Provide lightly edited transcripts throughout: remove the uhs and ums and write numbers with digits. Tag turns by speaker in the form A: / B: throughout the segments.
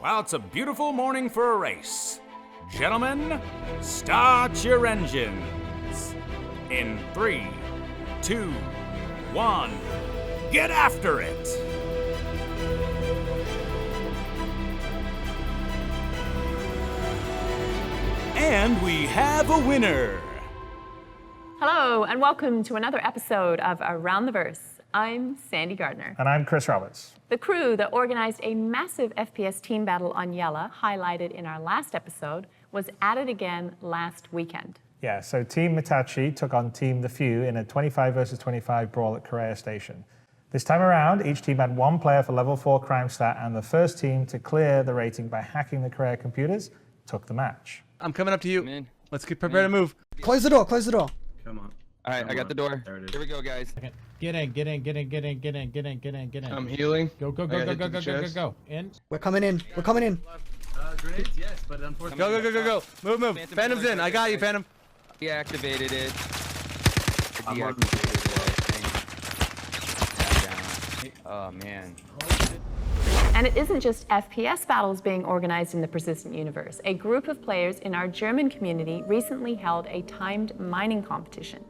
A: Well, it's a beautiful morning for a race. Gentlemen, start your engines. In 3, 2, 1, get after it! And we have a winner!
B: Hello, and welcome to another episode of Around the Verse. I'm Sandy Gardner.
C: And I'm Chris Roberts.
B: The crew that organized a massive FPS team battle on Yella, highlighted in our last episode, was at it again last weekend.
C: Yeah, so Team Mitachi took on Team The Few in a 25 versus 25 brawl at Korea Station. This time around, each team had one player for level 4 crime stat, and the first team to clear the rating by hacking the Korea computers took the match.
D: I'm coming up to you.
E: Man.
D: Let's get prepared to move.
F: Close the door, close the door.
D: Come on.
E: All right, I got the door. Here we go, guys.
G: Get in.
E: I'm healing.
G: Go. In.
F: We're coming in.
D: Grenades, yes, but unfortunately. Go. Move. Phantom's in. I got you, Phantom.
E: Deactivated it. Oh, man.
B: And it isn't just FPS battles being organized in the persistent universe. A group of players in our German community recently held a timed mining competition.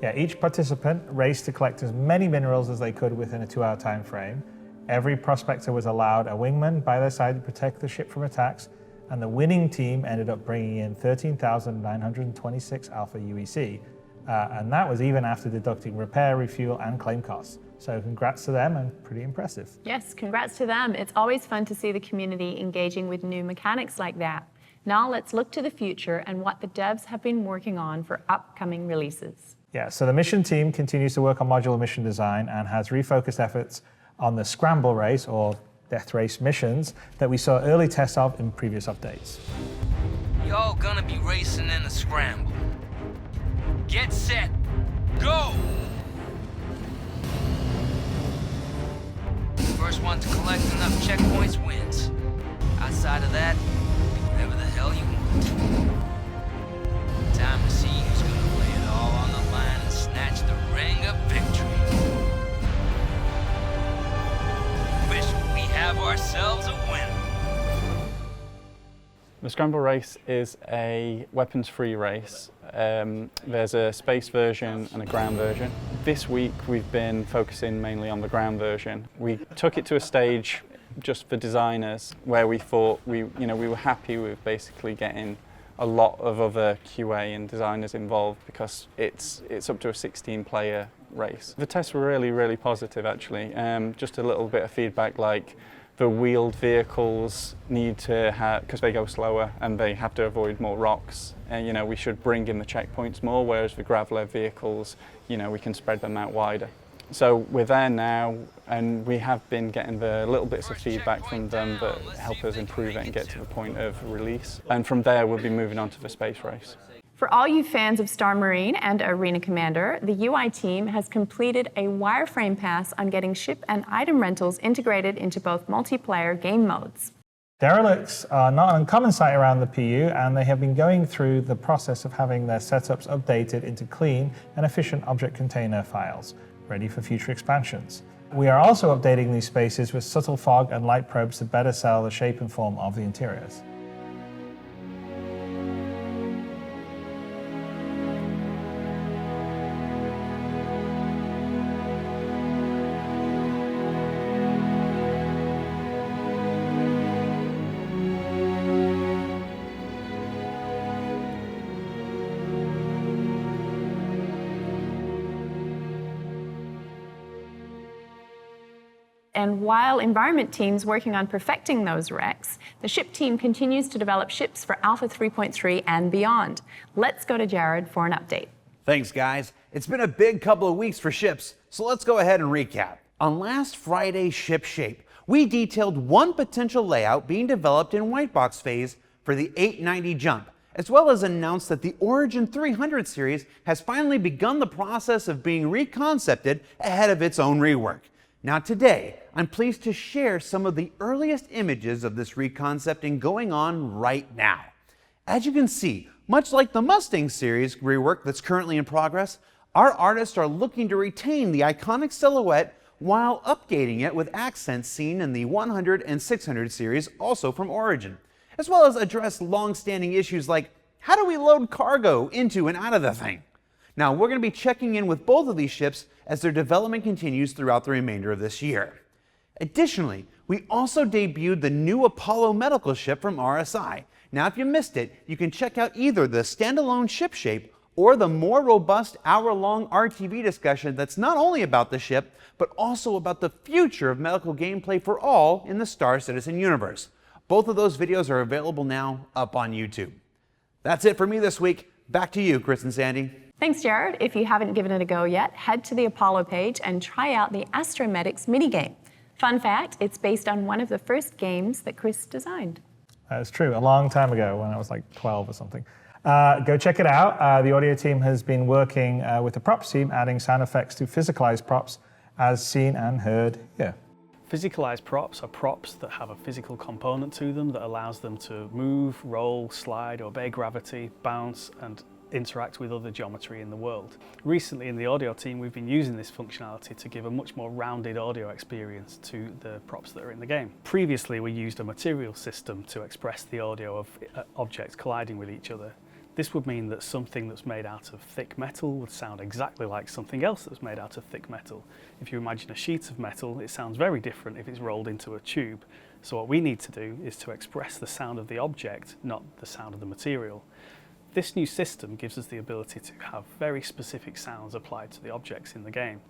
C: Yeah, each participant raced to collect as many minerals as they could within a 2-hour time frame. Every prospector was allowed a wingman by their side to protect the ship from attacks, and the winning team ended up bringing in 13,926 Alpha UEC. And that was even after deducting repair, refuel, and claim costs. So congrats to them, and pretty impressive.
B: Yes, congrats to them. It's always fun to see the community engaging with new mechanics like that. Now let's look to the future and what the devs have been working on for upcoming releases.
C: Yeah, so the mission team continues to work on modular mission design and has refocused efforts on the Scramble Race, or Death Race missions, that we saw early tests of in previous updates.
H: Y'all gonna be racing in a scramble. Get set, go! First one to collect enough checkpoints wins. Outside of that, do whatever the hell you want. Time to see who's gonna lay it all on the line and snatch the ring of victory. Wish we have ourselves a winner.
I: The Scramble Race is a weapons-free race. There's a space version and a ground version. This week we've been focusing mainly on the ground version. We took it to a stage just for designers where we thought we were happy with basically getting a lot of other QA and designers involved, because it's up to a 16-player race. The tests were really positive, actually. Just a little bit of feedback, like the wheeled vehicles need to have, because they go slower and they have to avoid more rocks, and we should bring in the checkpoints more, whereas the grav-led vehicles, we can spread them out wider. So we're there now, and we have been getting the little bits of feedback from them that help us improve it and get to the point of release. And from there, we'll be moving on to the space race.
B: For all you fans of Star Marine and Arena Commander, the UI team has completed a wireframe pass on getting ship and item rentals integrated into both multiplayer game modes.
C: Derelicts are not an uncommon sight around the PU, and they have been going through the process of having their setups updated into clean and efficient object container files, ready for future expansions. We are also updating these spaces with subtle fog and light probes to better sell the shape and form of the interiors.
B: And while environment team's working on perfecting those wrecks, the ship team continues to develop ships for Alpha 3.3 and beyond. Let's go to Jared for an update.
J: Thanks, guys. It's been a big couple of weeks for ships, so let's go ahead and recap. On last Friday's Ship Shape, we detailed one potential layout being developed in white box phase for the 890 jump, as well as announced that the Origin 300 series has finally begun the process of being reconcepted ahead of its own rework. Now today, I'm pleased to share some of the earliest images of this reconcepting going on right now. As you can see, much like the Mustang series rework that's currently in progress, our artists are looking to retain the iconic silhouette while updating it with accents seen in the 100 and 600 series, also from Origin, as well as address long-standing issues like how do we load cargo into and out of the thing? Now, we're going to be checking in with both of these ships as their development continues throughout the remainder of this year. Additionally, we also debuted the new Apollo medical ship from RSI. Now, if you missed it, you can check out either the standalone ship shape or the more robust hour-long RTV discussion that's not only about the ship, but also about the future of medical gameplay for all in the Star Citizen universe. Both of those videos are available now up on YouTube. That's it for me this week. Back to you, Chris and Sandy.
B: Thanks, Jared. If you haven't given it a go yet, head to the Apollo page and try out the Astro minigame. Fun fact, it's based on one of the first games that Chris designed.
C: That's true, a long time ago when I was like 12 or something. Go check it out. The audio team has been working with the props team, adding sound effects to physicalized props as seen and heard here.
I: Physicalized props are props that have a physical component to them that allows them to move, roll, slide, obey gravity, bounce, and interact with other geometry in the world. Recently in the audio team we've been using this functionality to give a much more rounded audio experience to the props that are in the game. Previously we used a material system to express the audio of objects colliding with each other. This would mean that something that's made out of thick metal would sound exactly like something else that's made out of thick metal. If you imagine a sheet of metal, it sounds very different if it's rolled into a tube. So what we need to do is to express the sound of the object, not the sound of the material. This new system gives us the ability to have very specific sounds applied to the objects in the game.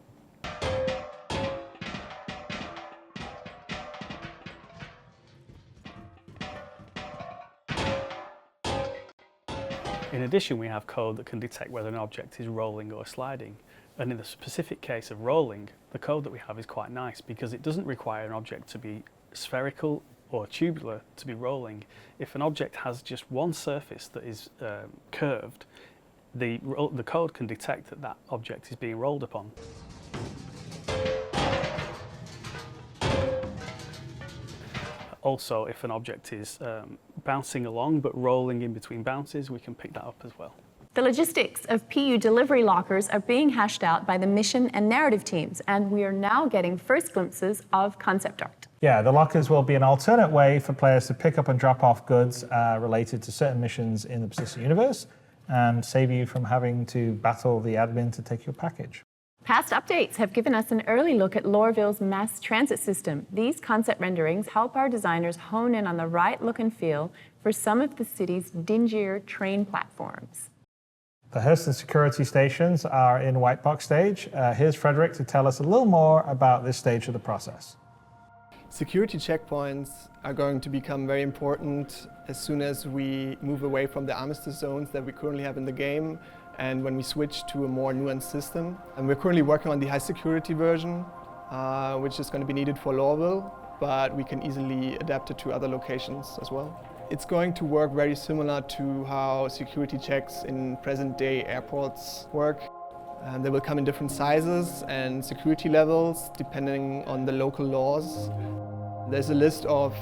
I: In addition, we have code that can detect whether an object is rolling or sliding. And in the specific case of rolling, the code that we have is quite nice because it doesn't require an object to be spherical or tubular to be rolling. If an object has just one surface that is curved, the code can detect that that object is being rolled upon. Also, if an object is bouncing along but rolling in between bounces, we can pick that up as well.
B: The logistics of PU delivery lockers are being hashed out by the mission and narrative teams, and we are now getting first glimpses of concept art.
C: Yeah, the lockers will be an alternate way for players to pick up and drop off goods related to certain missions in the Persistent universe and save you from having to battle the admin to take your package.
B: Past updates have given us an early look at Lorville's mass transit system. These concept renderings help our designers hone in on the right look and feel for some of the city's dingier train platforms.
C: The Hurston security stations are in white box stage. Here's Frederick to tell us a little more about this stage of the process.
F: Security checkpoints are going to become very important as soon as we move away from the armistice zones that we currently have in the game and when we switch to a more nuanced system. And we're currently working on the high security version, which is going to be needed for Lorville, but we can easily adapt it to other locations as well. It's going to work very similar to how security checks in present-day airports work. They will come in different sizes and security levels depending on the local laws. There's a list of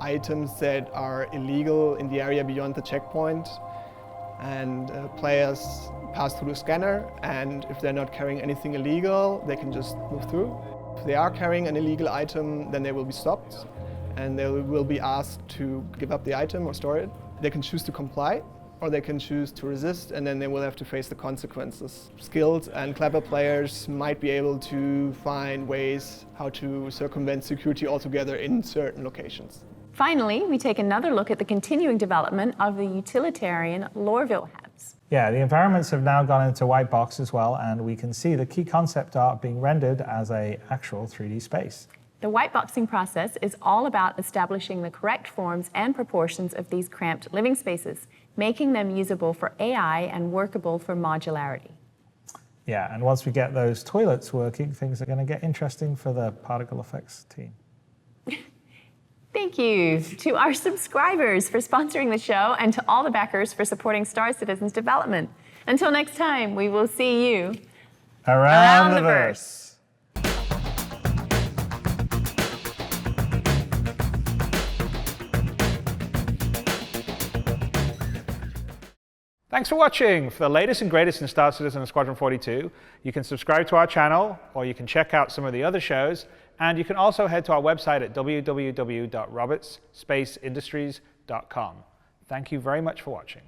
F: items that are illegal in the area beyond the checkpoint, and players pass through the scanner, and if they're not carrying anything illegal, they can just move through. If they are carrying an illegal item, then they will be stopped and they will be asked to give up the item or store it. They can choose to comply, or they can choose to resist, and then they will have to face the consequences. Skilled and clever players might be able to find ways how to circumvent security altogether in certain locations.
B: Finally, we take another look at the continuing development of the utilitarian Lorville hubs.
C: Yeah, the environments have now gone into white box as well, and we can see the key concept art being rendered as an actual 3D space.
B: The whiteboxing process is all about establishing the correct forms and proportions of these cramped living spaces, making them usable for AI and workable for modularity.
C: Yeah, and once we get those toilets working, things are going to get interesting for the particle effects team.
B: Thank you to our subscribers for sponsoring the show and to all the backers for supporting Star Citizen's development. Until next time, we will see you
C: around the verse. Thanks for watching. For the latest and greatest in Star Citizen and Squadron 42, you can subscribe to our channel, or you can check out some of the other shows, and you can also head to our website at www.robertsspaceindustries.com. Thank you very much for watching.